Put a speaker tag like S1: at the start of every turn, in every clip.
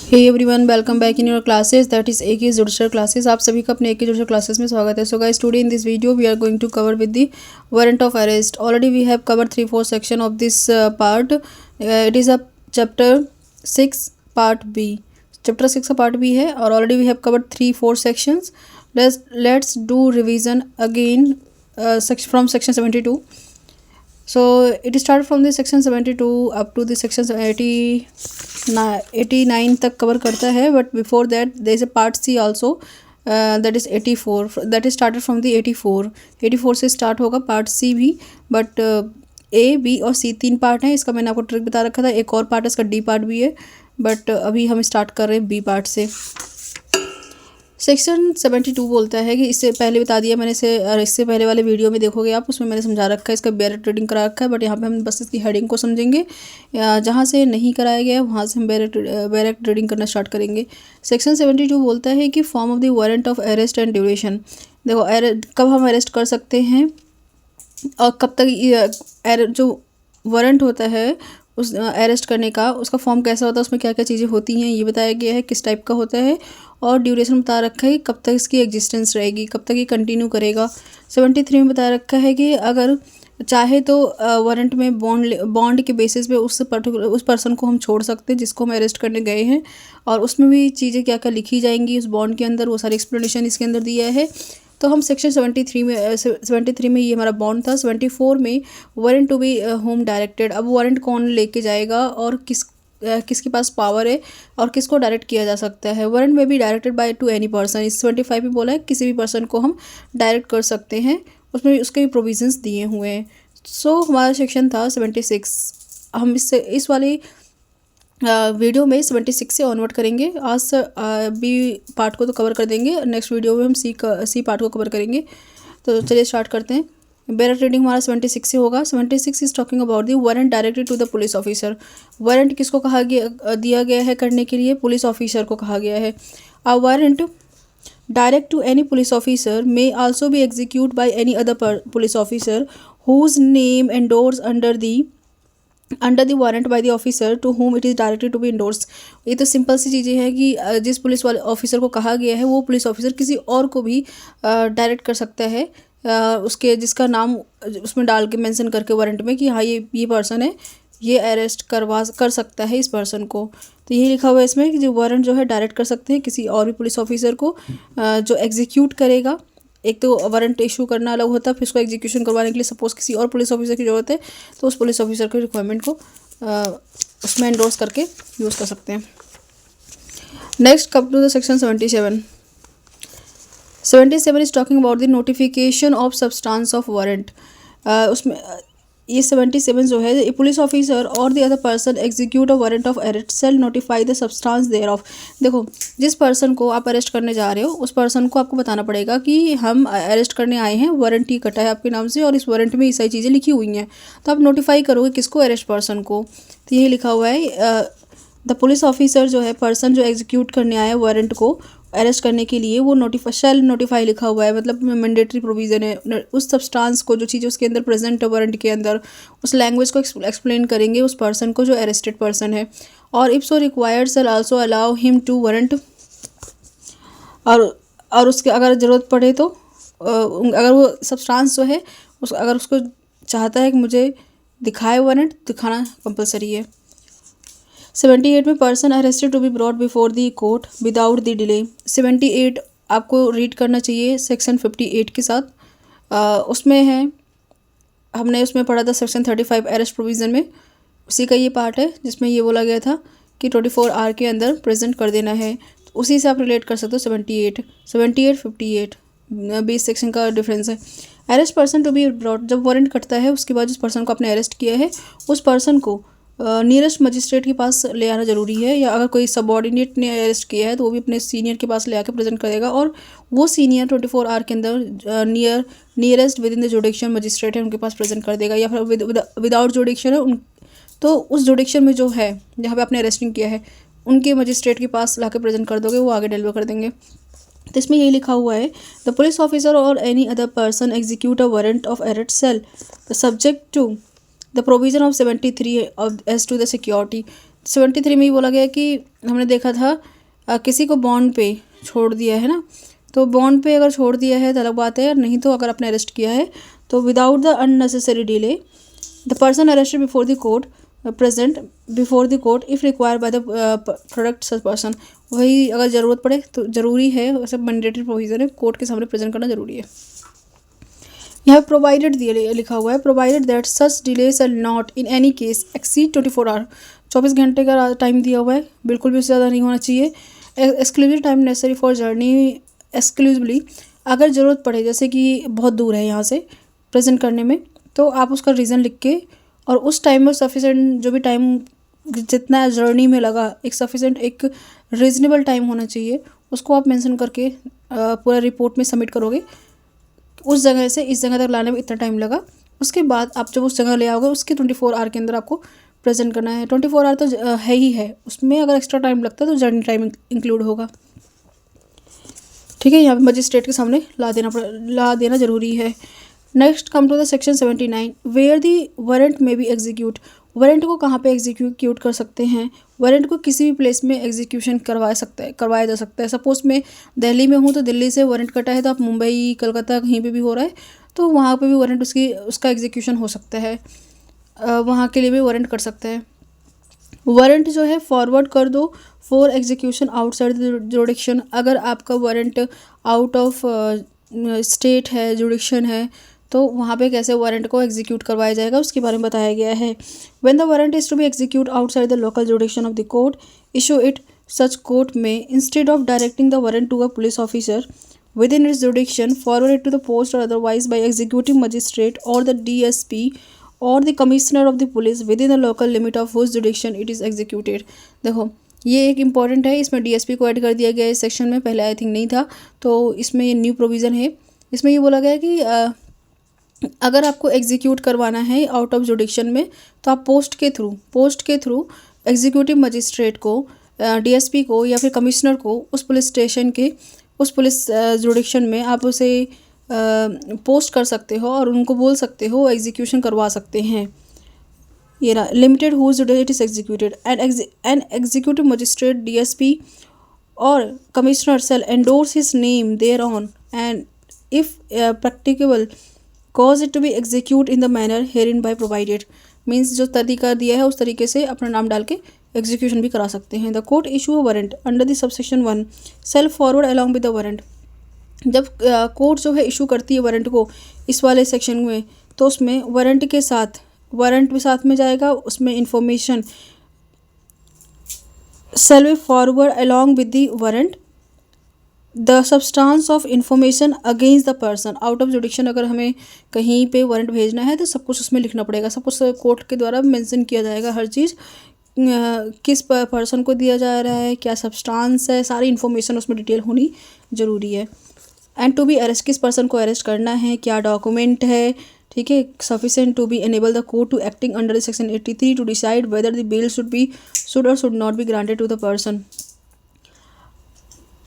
S1: Hey everyone, welcome back in your classes that is A K judicial classes. आप सभी का अपने ए K judicial classes में स्वागत है। So guys, today in this video we are going to cover with the warrant of arrest. Already we have cover 3-4 section of this part. It is a chapter 6 part B. Chapter 6 का part B है और already we have covered 3-4 sections. Let's do revision again from section 72. So it started from the section 72 up to the section 89 तक cover करता है, but before that there is a part C also that is 84, that is started from the 84 से start होगा part सी भी। But A B और सी 3 part हैं। इसका मैंने आपको ट्रिक बता रखा था। एक और पार्ट है, इसका डी पार्ट भी है, बट अभी हम स्टार्ट कर रहे हैं बी पार्ट से। सेक्शन 72 बोलता है कि इससे पहले बता दिया मैंने इससे पहले वाले वीडियो में देखोगे आप, उसमें मैंने समझा रखा है, इसका बैरेक्ट रीडिंग करा रखा है, बट यहाँ पे हम बस इसकी हेडिंग को समझेंगे। जहाँ से नहीं कराया गया है वहाँ से हम बैरेक्ट रीडिंग करना स्टार्ट करेंगे। सेक्शन 72 बोलता है कि form of the warrant of arrest and duration. देखो, कब हम अरेस्ट कर सकते हैं और कब तक जो वारंट होता है उस अरेस्ट करने का, उसका फॉर्म कैसा होता है, उसमें क्या क्या चीज़ें होती हैं, ये बताया गया है, किस टाइप का होता है, और ड्यूरेशन बता रखा है कि कब तक इसकी एग्जिस्टेंस रहेगी, कब तक ये कंटिन्यू करेगा। 73 में बता रखा है कि अगर चाहे तो वारंट में बॉन्ड के बेसिस पे उस पर्सन को हम छोड़ सकते हैं जिसको हम अरेस्ट करने गए हैं, और उसमें भी चीज़ें क्या क्या लिखी जाएंगी उस बॉन्ड के अंदर, वो सारी एक्सप्लेनेशन इसके अंदर दिया है। तो हम सेक्शन 73 में ये हमारा बॉन्ड था। 74 में warrant to be whom directed. अब वारंट कौन लेके जाएगा और किसके पास पावर है और किसको डायरेक्ट किया जा सकता है। वारंट में भी directed by two any person. इस 25 में बोला है किसी भी पर्सन को हम डायरेक्ट कर सकते हैं, उसमें उसके भी प्रोविजंस दिए हुए हैं। सो हमारा सेक्शन था 76। हम इस वाली वीडियो में 76 से ऑनवर्ड करेंगे। आज बी पार्ट को तो कवर कर देंगे, नेक्स्ट वीडियो में हम सी पार्ट को कवर करेंगे। तो चलिए स्टार्ट करते हैं। बैरेक्ट रीडिंग हमारा 76 से होगा। 76 is talking about the warrant directed to the police officer. Warrant किसको दिया गया है करने के लिए? पुलिस ऑफिसर को कहा गया है। A warrant direct to any police officer may also be execute by any other police officer whose name endorse under the warrant by the officer to whom it is directed to be endorse. ये तो simple सी चीज़ें हैं कि जिस police वाले officer को कहा गया है वो पुलिस ऑफिसर किसी और को भी डायरेक्ट कर सकता है, जिसका नाम उसमें डाल के मेंशन करके वारंट में कि हाँ ये पर्सन है, ये अरेस्ट कर सकता है इस पर्सन को। तो यही लिखा हुआ है इसमें कि जो वारंट जो है डायरेक्ट कर सकते हैं किसी और भी पुलिस ऑफिसर को, जो एग्जीक्यूट करेगा। एक तो वारंट इशू करना अलग होता है, फिर उसको एग्जीक्यूशन करवाने के लिए सपोज किसी और पुलिस ऑफिसर की ज़रूरत है तो उस पुलिस ऑफिसर के रिक्वायरमेंट को उसमें एंडोर्स करके यूज़ कर सकते हैं। Next come to the section 77 is talking about the notification of substance of warrant. उसमें ये 77 जो है, पुलिस ऑफिसर और the other person execute a warrant of arrest shall notify the substance thereof. देखो, जिस पर्सन को आप arrest करने जा रहे हो उस पर्सन को आपको बताना पड़ेगा कि हम अरेस्ट करने आए हैं, वारंट ही कटा है आपके नाम से और इस वारंट में ये सारी चीज़ें लिखी हुई हैं। तो आप नोटिफाई करोगे किसको? अरेस्ट पर्सन को। तो यही लिखा हुआ है, द पुलिस ऑफिसर जो है, पर्सन जो एग्जीक्यूट करने आया है वारंट को अरेस्ट करने के लिए, वो शेल नोटिफाई लिखा हुआ है, मतलब मैंडेटरी प्रोविज़न है। उस सब्सटेंस को, जो चीज़ उसके अंदर प्रेजेंट है वारंट के अंदर, उस लैंग्वेज को एक्सप्लेन करेंगे उस पर्सन को जो अरेस्टेड पर्सन है। और if so required shall also allow him to warrant. और उसके अगर ज़रूरत पड़े तो अगर वो सब्सटेंस जो है अगर उसको चाहता है कि मुझे दिखाए वारंट, दिखाना कंपलसरी है। 78 में person arrested to be brought before the court without the delay. 78 आपको रीड करना चाहिए सेक्शन 58 के साथ। उसमें है, हमने उसमें पढ़ा था सेक्शन 35 अरेस्ट प्रोविज़न में, उसी का ये पार्ट है जिसमें ये बोला गया था कि 24 आवर के अंदर प्रेजेंट कर देना है। तो उसी से आप रिलेट कर सकते हो 78, 58 20 सेक्शन का डिफरेंस है। Arrest person to be brought, जब वारंट कटता है उसके बाद जिस पर्सन को आपने अरेस्ट किया है उस पर्सन को नियरेस्ट मजिस्ट्रेट के पास ले आना ज़रूरी है, या अगर कोई सबऑर्डिनेट ने अरेस्ट किया है तो वो भी अपने सीनियर के पास ले आकर प्रेजेंट करेगा, और वो सीनियर 24 आवर के अंदर nearest with in the जुडिक्शन magistrate है उनके पास प्रेजेंट कर देगा, या फिर विदाउट जुडिक्शन है तो उस जुडिक्शन में जो है जहाँ पे आपने अरेस्टिंग किया है उनके मजिस्ट्रेट के पास ला कर प्रेजेंट कर दोगे, वो आगे डिलीवर कर देंगे। तो इसमें यही लिखा हुआ है, द पुलिस ऑफिसर और any other person execute a warrant of arrest shall subject to the provision of 73 as to the security. 73 में ही बोला गया कि हमने देखा था किसी को बॉन्ड पे छोड़ दिया है ना, तो बॉन्ड पे अगर छोड़ दिया है तो अलग बात है, नहीं तो अगर आपने अरेस्ट किया है तो without the unnecessary delay the person arrested before the court present before the court if required by the product such person. वही अगर ज़रूरत पड़े तो ज़रूरी है, वैसे मैंडेटरी प्रोविज़न है, कोर्ट के सामने प्रेजेंट करना ज़रूरी है। यहाँ प्रोवाइडेड दिया लिखा हुआ है, provided that such delays are not in any case exceed 24 hour. 24 घंटे का टाइम दिया हुआ है, बिल्कुल भी ज़्यादा नहीं होना चाहिए। Exclusive time necessary for journey exclusively, अगर ज़रूरत पड़े जैसे कि बहुत दूर है यहाँ से प्रेजेंट करने में, तो आप उसका रीज़न लिख के और उस टाइम में सफिशेंट जो भी टाइम जितना जर्नी में लगा एक सफिशेंट एक रीज़नेबल टाइम होना चाहिए, उसको आप मेंशन करके पूरा रिपोर्ट में सबमिट करोगे। उस जगह से इस जगह तक लाने में इतना टाइम लगा, उसके बाद आप जब उस जगह ले आओगे उसके 24 आवर के अंदर आपको प्रेजेंट करना है। 24 आवर तो है ही है, उसमें अगर एक्स्ट्रा टाइम लगता है तो जर्नी टाइम इंक्लूड होगा। ठीक है, यहाँ पे मजिस्ट्रेट के सामने ला देना ज़रूरी है। Next come to the section 79 where the warrant may be execute. Warrant को कहाँ पे एग्जीक्यूट कर सकते हैं? वारंट को किसी भी प्लेस में एग्जीक्यूशन करवाया जा सकता है। सपोज मैं दिल्ली में हूँ तो दिल्ली से वारंट कटा है, तो आप मुंबई कलकत्ता कहीं पे भी हो रहा है तो वहाँ पे भी वारंट उसका एग्जीक्यूशन हो सकता है, वहाँ के लिए भी वारंट कर सकते हैं। वारंट जो है फॉरवर्ड कर दो फॉर एग्जीक्यूशन आउटसाइड द जुडिक्शन। अगर आपका वारंट आउट ऑफ स्टेट है, जुडिक्शन है, तो वहाँ पे कैसे वारंट को एग्जीक्यूट करवाया जाएगा उसके बारे में बताया गया है। When the warrant is to be execute outside the local jurisdiction of the court issue it such court में instead of directing the warrant to a police officer within its jurisdiction forward it to the post or otherwise by executive magistrate or the DSP or the commissioner of the police within the local limit of whose jurisdiction it is executed. देखो ये एक important है, इसमें DSP को add कर दिया गया है इस सेक्शन में, पहले आई थिंक नहीं था, तो इसमें ये न्यू प्रोविज़न है। इसमें ये बोला गया है कि अगर आपको एग्जीक्यूट करवाना है आउट ऑफ जुडिक्शन में तो आप पोस्ट के थ्रू एग्जीक्यूटिव मजिस्ट्रेट को, DSP को या फिर कमिश्नर को उस पुलिस स्टेशन के उस पुलिस जुडिक्शन में आप उसे पोस्ट कर सकते हो और उनको बोल सकते हो एग्जीक्यूशन करवा सकते हैं। ये रहा limited whose it is executed an executive magistrate DSP और commissioner shall endorse his name thereon and if practicable cause it to be execute in the manner herein by provided। Means जो तरीका दिया है उस तरीके से अपना नाम डाल के एग्जीक्यूशन भी करा सकते हैं। The court issue a warrant under the subsection 1 self forward along with the warrant. जब कोर्ट जो है इशू करती है वारंट को इस वाले सेक्शन में, तो उसमें वारंट के साथ में जाएगा, उसमें information shall be forward along with the warrant the substance of information against the person out of jurisdiction। अगर हमें कहीं पे वारंट भेजना है तो सब कुछ उसमें लिखना पड़ेगा, सब कुछ कोर्ट के द्वारा मेंशन किया जाएगा, हर चीज़ किस पर्सन को दिया जा रहा है, क्या सब्सटेंस है, सारी इन्फॉर्मेशन उसमें डिटेल होनी ज़रूरी है। एंड टू बी अरेस्ट, किस पर्सन को अरेस्ट करना है, क्या डॉक्यूमेंट है, ठीक है, sufficient to be enable the court to acting under section 83 to decide whether the bail should or should not be granted to the person.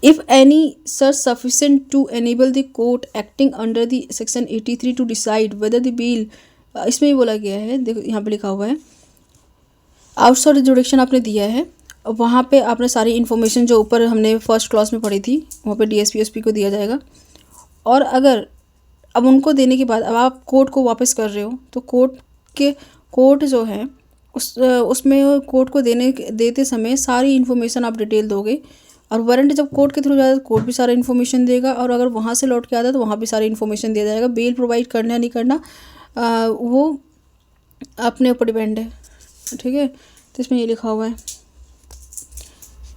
S1: If any such sufficient to enable the court acting under the section 83 to decide whether the bail, इसमें भी बोला गया है, देखो यहाँ पे लिखा हुआ है आउटसाइड जुडिक्शन आपने दिया है, वहाँ पे आपने सारी इन्फॉर्मेशन जो ऊपर हमने फर्स्ट क्लास में पढ़ी थी वहाँ पे DSP SP को दिया जाएगा। और अगर अब उनको देने के बाद अब आप कोर्ट को वापस कर रहे हो तो कोर्ट जो है उसमें कोर्ट को देते समय सारी इन्फॉर्मेशन आप डिटेल दोगे। और वारंट जब कोर्ट के थ्रू जाता है तो कोर्ट भी सारा इन्फॉर्मेशन देगा, और अगर वहाँ से लौट के आता है तो वहाँ भी सारी इन्फॉर्मेशन दिया जाएगा। बेल प्रोवाइड करना या नहीं करना वो अपने ऊपर डिपेंड है, ठीक है। तो इसमें ये लिखा हुआ है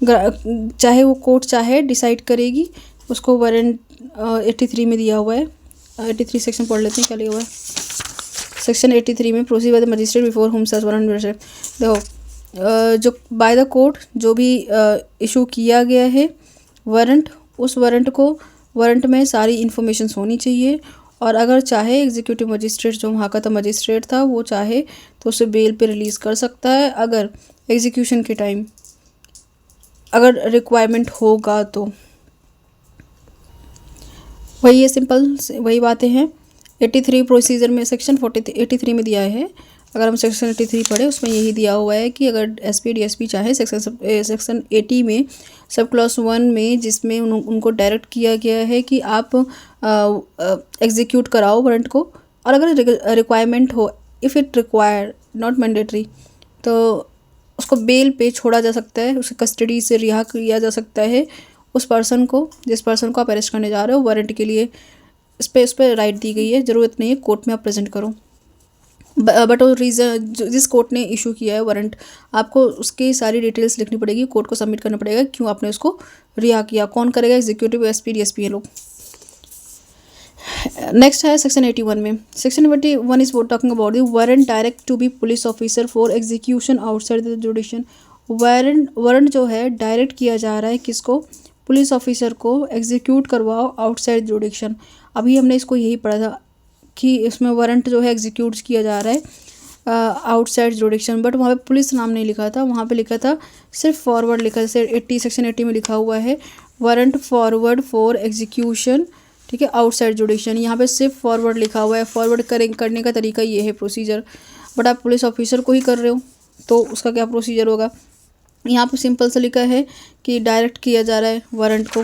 S1: चाहे वो कोर्ट चाहे डिसाइड करेगी उसको, वारंट 83 में दिया हुआ है। 83 सेक्शन पढ़ लेते हैं क्या लिखा हुआ है। सेक्शन 83 में proceed by the magistrate before home search warrant. देखो जो बाय द कोर्ट जो भी इशू किया गया है वारंट, उस वारंट में सारी इन्फॉर्मेशन होनी चाहिए। और अगर चाहे एग्जीक्यूटिव मजिस्ट्रेट जो वहाँ का मजिस्ट्रेट था वो चाहे तो उसे बेल पे रिलीज़ कर सकता है, अगर एग्जीक्यूशन के टाइम अगर रिक्वायरमेंट होगा तो। वही है, सिंपल वही बातें हैं। 83 प्रोसीजर में सेक्शन 83 में दिया है अगर हम सेक्शन 83 पढ़े उसमें यही दिया हुआ है कि अगर एसपी डीएसपी चाहे सेक्शन 80 में सब क्लॉज 1 में, जिसमें उनको डायरेक्ट किया गया है कि आप एग्जीक्यूट कराओ वारंट को, और अगर रिक्वायरमेंट हो, if it require not mandatory, तो उसको बेल पे छोड़ा जा सकता है, उसे कस्टडी से रिहा किया जा सकता है उस पर्सन को, जिस पर्सन को आप अरेस्ट करने जा रहे हो वारंट के लिए। उस पर राइट दी गई है, ज़रूरत नहीं है कोर्ट में आप प्रेजेंट करो। बट वो रीज़न जिस कोर्ट ने इशू किया है वारंट, आपको उसकी सारी डिटेल्स लिखनी पड़ेगी, कोर्ट को सबमिट करना पड़ेगा क्यों आपने उसको रिहा किया। कौन करेगा? एग्जीक्यूटिव, एसपी डीएसपी ये लोग। नेक्स्ट है सेक्शन 81 में। Section 81 is talking about the warrant direct to be police officer for execution outside the jurisdiction. वारंट जो है डायरेक्ट किया जा रहा है किसको? पुलिस ऑफिसर को एग्जीक्यूट करवाओ आउटसाइड जुडिशन। अभी हमने इसको यही पढ़ा था कि इसमें वारंट जो है एग्जीक्यूट किया जा रहा है आउटसाइड जुडिशन, बट वहाँ पे पुलिस नाम नहीं लिखा था, वहाँ पे लिखा था सिर्फ फॉरवर्ड लिखा, जैसे सेक्शन 80 में लिखा हुआ है वारंट फॉरवर्ड फॉर एग्जीक्यूशन, ठीक है, आउटसाइड जुडिशन। यहाँ पे सिर्फ फॉरवर्ड लिखा हुआ है। फॉरवर्ड करने का तरीका ये है प्रोसीजर, बट आप पुलिस ऑफिसर को ही कर रहे हो तो उसका क्या प्रोसीजर होगा? यहाँ पे सिंपल सा लिखा है कि डायरेक्ट किया जा रहा है वारंट को,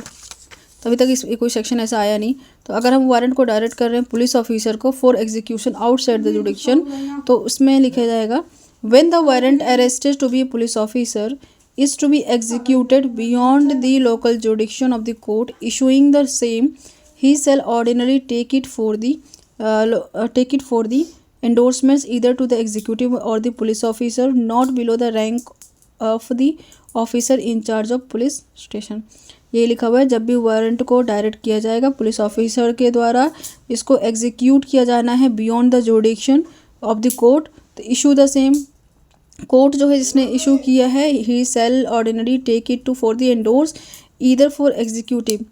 S1: अभी तक इस कोई सेक्शन ऐसा आया नहीं। तो अगर हम वारंट को डायरेक्ट कर रहे हैं पुलिस ऑफिसर को for execution outside the jurisdiction, तो उसमें लिखा जाएगा when the warrant arrested to be a police officer is to be executed beyond the local jurisdiction of the court issuing the same, he shall ordinary take it for the endorsement either to the executive or the police officer not below the rank of the officer in charge of police station। ये लिखा हुआ है जब भी warrant को direct किया जाएगा police officer के द्वारा, इसको एग्जीक्यूट किया जाना है beyond the jurisdiction of the court, तो इशू द सेम। कोर्ट जो है जिसने इशू किया है, he shall ordinary take it to for the endorse either for executive,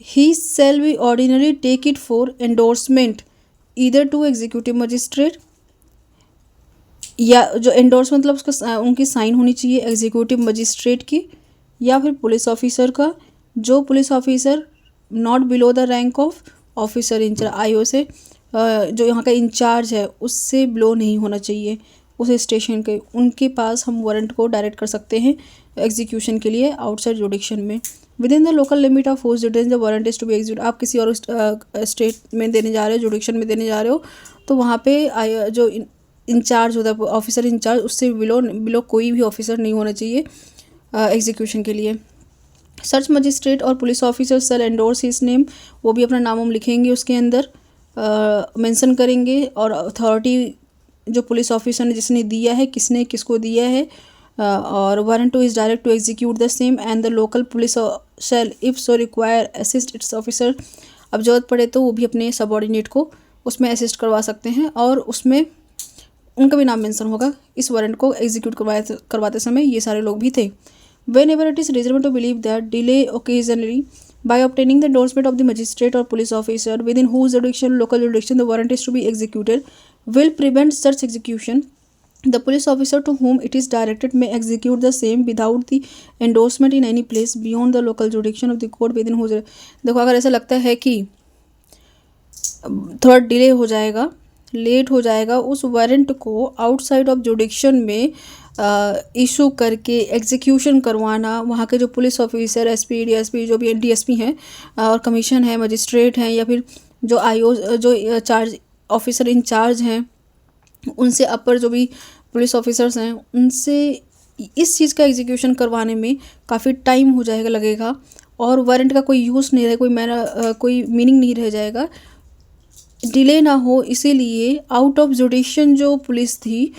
S1: he shall be ordinary take it for endorsement either to executive magistrate, या जो endorse मतलब उसका उनकी साइन होनी चाहिए एग्जीक्यूटिव मजिस्ट्रेट की या फिर पुलिस ऑफिसर का, जो police officer not below the rank of officer incharge, IO से जो यहाँ का इंचार्ज है उससे बिलो नहीं होना चाहिए उस स्टेशन के, उनके पास हम वारंट को डायरेक्ट कर सकते हैं एग्जीक्यूशन के लिए आउटसाइड जुडिक्शन में। Within the local limit of host detains the warrant is to be execute. आप किसी और स्टेट में देने जा रहे हो, जुडिक्शन में देने जा रहे हो, तो वहाँ पे जो इंचार्ज होता है ऑफिसर इंचार्ज, उससे बिलो कोई भी ऑफिसर नहीं होना चाहिए एग्जीक्यूशन के लिए। सर्च मजिस्ट्रेट और police officer shall endorse his name, वो भी अपना नाम हम लिखेंगे उसके अंदर, मेंशन करेंगे, और अथॉरिटी जो पुलिस ऑफिसर ने जिसने दिया है, किसने किसको दिया है, और warrant to is direct to execute the same and the local police shall if so require assist its officer. अब जरूरत पड़े तो वो भी अपने सबऑर्डिनेट को उसमें असिस्ट करवा सकते हैं, और उसमें उनका भी नाम मेंशन होगा। इस वारंट को एग्जीक्यूट करवाते समय ये सारे लोग भी थे। Whenever it is reasonable to believe that delay occasionally by obtaining the endorsement of the magistrate or police officer within whose local jurisdiction the warrant is to be executed will prevent such execution, the police officer to whom it is directed may execute the same without the endorsement in any place beyond the local jurisdiction of the court within whose। देखो अगर ऐसा लगता है कि थोड़ा delay हो जाएगा, late हो जाएगा, उस वारंट को आउटसाइड ऑफ जुडिक्शन में इशू करके एग्जीक्यूशन करवाना, वहाँ के जो पुलिस ऑफिसर, एसपी, डीएसपी, जो भी डीएसपी हैं और कमीशन है, मजिस्ट्रेट हैं, या फिर जो आईओ जो चार्ज ऑफिसर इंचार्ज हैं, उनसे अपर जो भी पुलिस ऑफिसर्स हैं, उनसे इस चीज़ का एग्जीक्यूशन करवाने में काफ़ी टाइम हो जाएगा, लगेगा, और वारंट का कोई यूज़ नहीं रहेगा, कोई मीनिंग नहीं रह जाएगा, डिले ना हो। इसीलिए आउट ऑफ जुडिशन जो पुलिस थी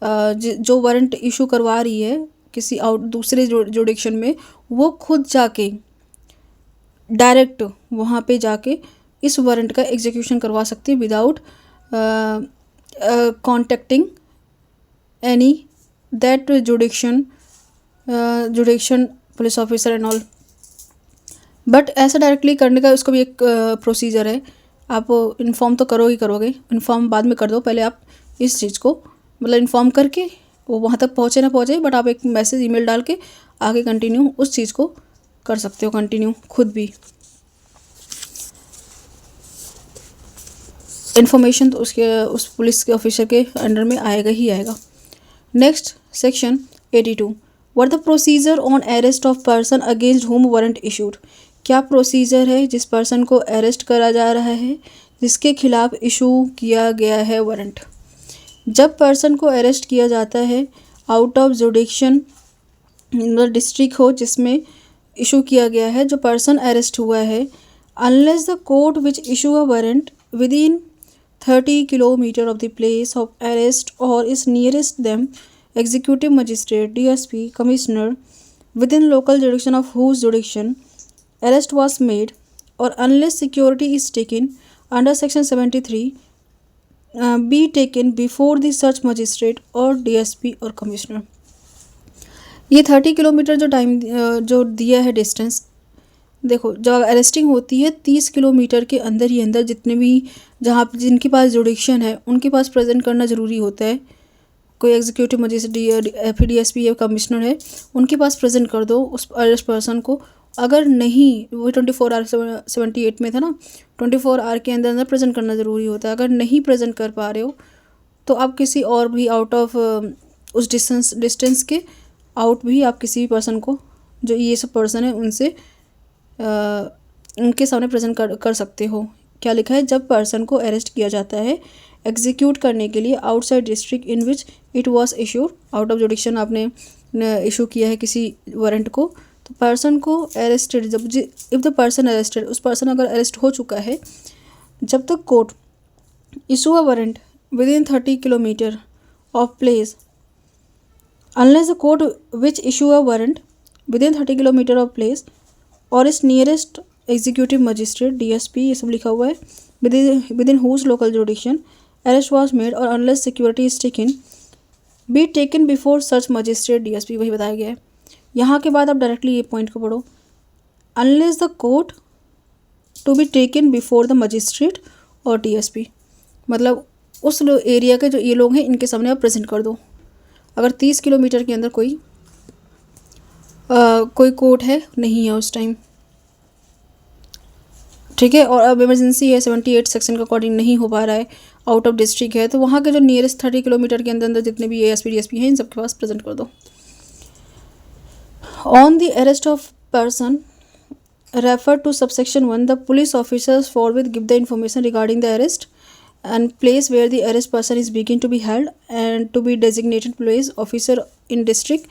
S1: जो वारंट इशू करवा रही है किसी दूसरे जुडिक्शन में, वो खुद जाके डायरेक्ट वहाँ पे जाके इस वारंट का एग्जीक्यूशन करवा सकती है without contacting any that जुडिक्शन police officer and all. But ऐसा डायरेक्टली करने का उसका भी एक प्रोसीजर है। आप इन्फॉर्म तो करोगे, इन्फॉर्म बाद में कर दो, पहले आप इस चीज़ को मतलब इन्फॉर्म करके वो वहाँ तक पहुँचे ना पहुँचे, बट आप एक मैसेज ईमेल डाल के आगे कंटिन्यू उस चीज़ को कर सकते हो, कंटिन्यू खुद भी। इन्फॉर्मेशन तो उस पुलिस के ऑफिसर के अंडर में आएगा ही आएगा। Next section 82, what the procedure on arrest of person against whom warrant issued. क्या प्रोसीजर है जिस पर्सन को अरेस्ट करा जा रहा है, जिसके खिलाफ इशू किया गया है वारंट। जब पर्सन को अरेस्ट किया जाता है आउट ऑफ जुडिक्शन डिस्ट्रिक्ट हो जिसमें इशू किया गया है, जो पर्सन अरेस्ट हुआ है, unless the court which issue a warrant within 30 kilometre of the place of arrest or is nearest them executive magistrate DSP commissioner within local jurisdiction of whose jurisdiction arrest was made or unless security is taken under section 73 be taken before the such magistrate or DSP or commissioner। ये 30 kilometre जो time जो दिया है distance, देखो जब arresting होती है 30 kilometre के अंदर ही अंदर जितने भी जहाँ जिनके पास जुडिक्शन है उनके पास प्रेजेंट करना ज़रूरी होता है। कोई एग्जीक्यूटिव मजिस्ट्रेट DSP या कमिश्नर है उनके पास प्रेजेंट कर दो उस अरेस्ट पर्सन को। अगर नहीं, वो 24 आवर 78 में था ना, 24 आवर के अंदर अंदर प्रेजेंट करना ज़रूरी होता है। अगर नहीं प्रेजेंट कर पा रहे हो तो आप किसी और भी आउट ऑफ उस डिस्टेंस के आउट भी आप किसी भी पर्सन को, जो ये सब पर्सन है, उनसे उनके सामने प्रेजेंट कर सकते हो। क्या लिखा है, जब पर्सन को अरेस्ट किया जाता है एग्जीक्यूट करने के लिए outside district in which it was issued, out of जुडिक्शन आपने इशू किया है किसी वारंट को, तो पर्सन को अरेस्टेड जब इफ़ द पर्सन अरेस्टेड, उस पर्सन अगर अरेस्ट हो चुका है, जब तक court issue a warrant within 30 kilometre of place unless the court which issue a warrant within 30 kilometre of place और इस नियरेस्ट एग्जीक्यूटिव मजिस्ट्रेट DSP, ये सब लिखा हुआ है, within whose local jurisdiction arrest was made or unless security is taken be taken before such magistrate DSP, वही बताया गया है। यहाँ के बाद आप डायरेक्टली ये पॉइंट को पढ़ो, unless the court to be taken before the magistrate और DSP, मतलब उस एरिया के जो ये लोग हैं इनके सामने आप प्रेजेंट कर दो। अगर 30 किलोमीटर के अंदर कोई कोर्ट है नहीं है उस टाइम, ठीक है, और अब इमरजेंसी है 78 सेक्शन के अकॉर्डिंग नहीं हो पा रहा है, आउट ऑफ डिस्ट्रिक्ट है, तो वहाँ के जो नियरेस्ट 30 किलोमीटर के अंदर अंदर जितने भी ASP DSP हैं इन सबके पास प्रेजेंट कर दो। On the arrest of person refer to subsection 1 the police officers forward give the information regarding the arrest and place where the arrest person is beginning to be held and to be designated police officer in district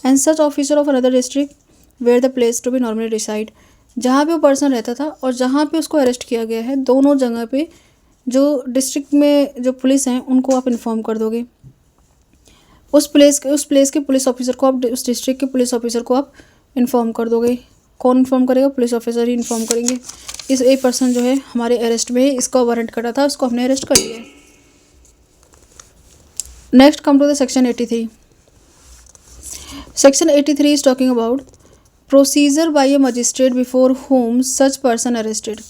S1: and such officer of another district where the place to be normally reside। जहाँ पे वो person रहता था और जहाँ पे उसको arrest किया गया है, दोनों जगह पे जो डिस्ट्रिक्ट में जो पुलिस हैं उनको आप इन्फॉर्म कर दोगे। उस प्लेस के पुलिस ऑफिसर को आप, उस डिस्ट्रिक्ट के पुलिस ऑफिसर को आप इन्फॉर्म कर दोगे। कौन इन्फॉर्म करेगा? पुलिस ऑफिसर ही इन्फॉर्म करेंगे। इस एक पर्सन जो है हमारे अरेस्ट में है, इसका वारंट कटा था, उसको हमने अरेस्ट कर लिया है। Next come to the section 83। Section 83 is talking about procedure by a magistrate before whom such person arrested.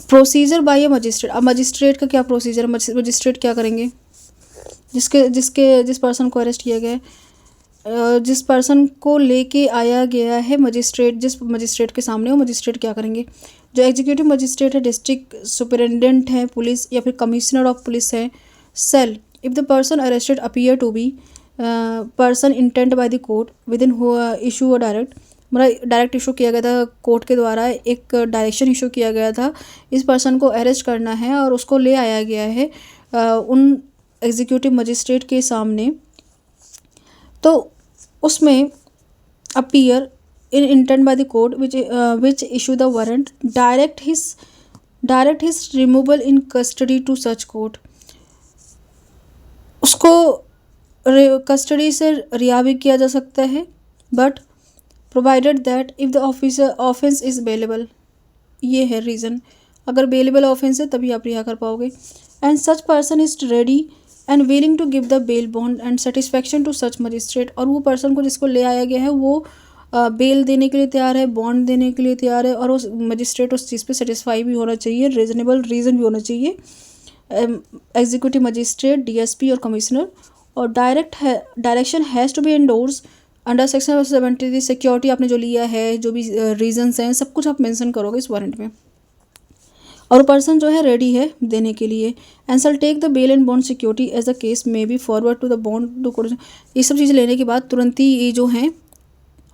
S1: Procedure by a magistrate, अब मजिस्ट्रेट का क्या प्रोसीजर है? मजिस्ट्रेट क्या करेंगे? जिस पर्सन को अरेस्ट किया गया है, जिस पर्सन को लेके आया गया है मजिस्ट्रेट, जिस मजिस्ट्रेट के सामने, वो मजिस्ट्रेट क्या करेंगे? जो एग्जीक्यूटिव मजिस्ट्रेट है, डिस्ट्रिक्ट सुपरिटेंडेंट है पुलिस या फिर कमिश्नर ऑफ पुलिस है, shall if the person arrested appear to be person intent by the court within issue a direct, मतलब डायरेक्ट इशू किया गया था कोर्ट के द्वारा, एक डायरेक्शन इशू किया गया था, इस पर्सन को अरेस्ट करना है और उसको ले आया गया है उन एग्जीक्यूटिव मजिस्ट्रेट के सामने, तो उसमें appear in intent by the court which issue the warrant direct his removal in custody to such court. उसको कस्टडी से रिहा भी किया जा सकता है, but provided that if the officer offence is bailable, ये है रीज़न, अगर बेलेबल ऑफेंस है तभी आप रिहा कर पाओगे। And such person is ready and willing to give the bail bond and satisfaction to such magistrate, और वो पर्सन को जिसको ले आया गया है वो बेल देने के लिए तैयार है, बॉन्ड देने के लिए तैयार है, और उस मजिस्ट्रेट उस चीज़ पे सेटिस्फाई भी होना चाहिए, रीजनेबल रीज़न भी होना चाहिए। एग्जीक्यूटिव मजिस्ट्रेट, DSP और कमिश्नर, और direction has to be endorse under section 70। Security आपने जो लिया है, जो भी रीजंस हैं, सब कुछ आप मेंशन करोगे इस वारंट में। और पर्सन जो है रेडी है देने के लिए। And shall take the bail and bond security as the case may be forward to the bond to court. ये सब चीज़ें लेने के बाद तुरंत ही ये जो हैं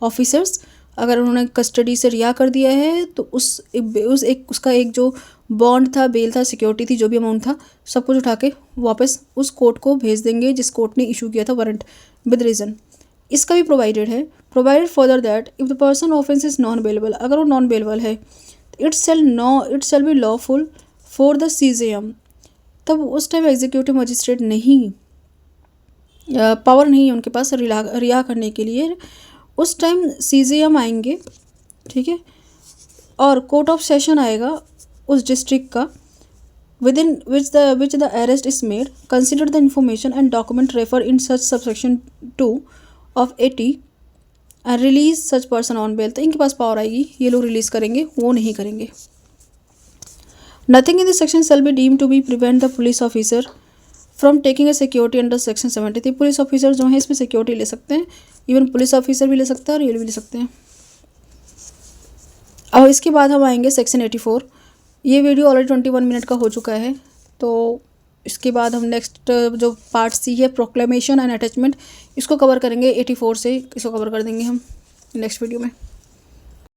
S1: ऑफिसर्स, अगर उन्होंने कस्टडी से रिहा कर दिया है तो उसका एक जो बॉन्ड था, बेल था, सिक्योरिटी थी, जो भी अमाउंट था, सब कुछ उठा के वापस उस कोर्ट को भेज देंगे जिस कोर्ट ने इशू किया था वारंट विद रीज़न। इसका भी प्रोवाइडेड है, provided further that if the person offence is non bailable, अगर वो नॉन बेलेबल है, it shall be lawful for the CJM, तब उस टाइम एग्जीक्यूटिव मजिस्ट्रेट नहीं, पावर नहीं है उनके पास रिहा करने के लिए। उस टाइम CJM आएंगे, ठीक है, और कोर्ट ऑफ सेशन आएगा उस डिस्ट्रिक्ट का, within which the arrest is made, consider the information and document referred in such subsection 2 of 80 and release such person on bail। तो इनके पास पावर आएगी, ये लोग रिलीज करेंगे, वो नहीं करेंगे। Nothing in this section shall be deemed to be prevent the police officer from taking a security under section 73। Police officer जो है इसमें सिक्योरिटी ले सकते हैं, इवन पुलिस ऑफिसर भी ले सकता है और ये भी ले सकते हैं। अब इसके बाद हम आएंगे सेक्शन 84। ये वीडियो ऑलरेडी 21 मिनट का हो चुका है, तो इसके बाद हम नेक्स्ट जो पार्ट C है प्रोक्लेमेशन एंड अटैचमेंट, इसको कवर करेंगे 84 से, इसको कवर कर देंगे हम नेक्स्ट वीडियो में।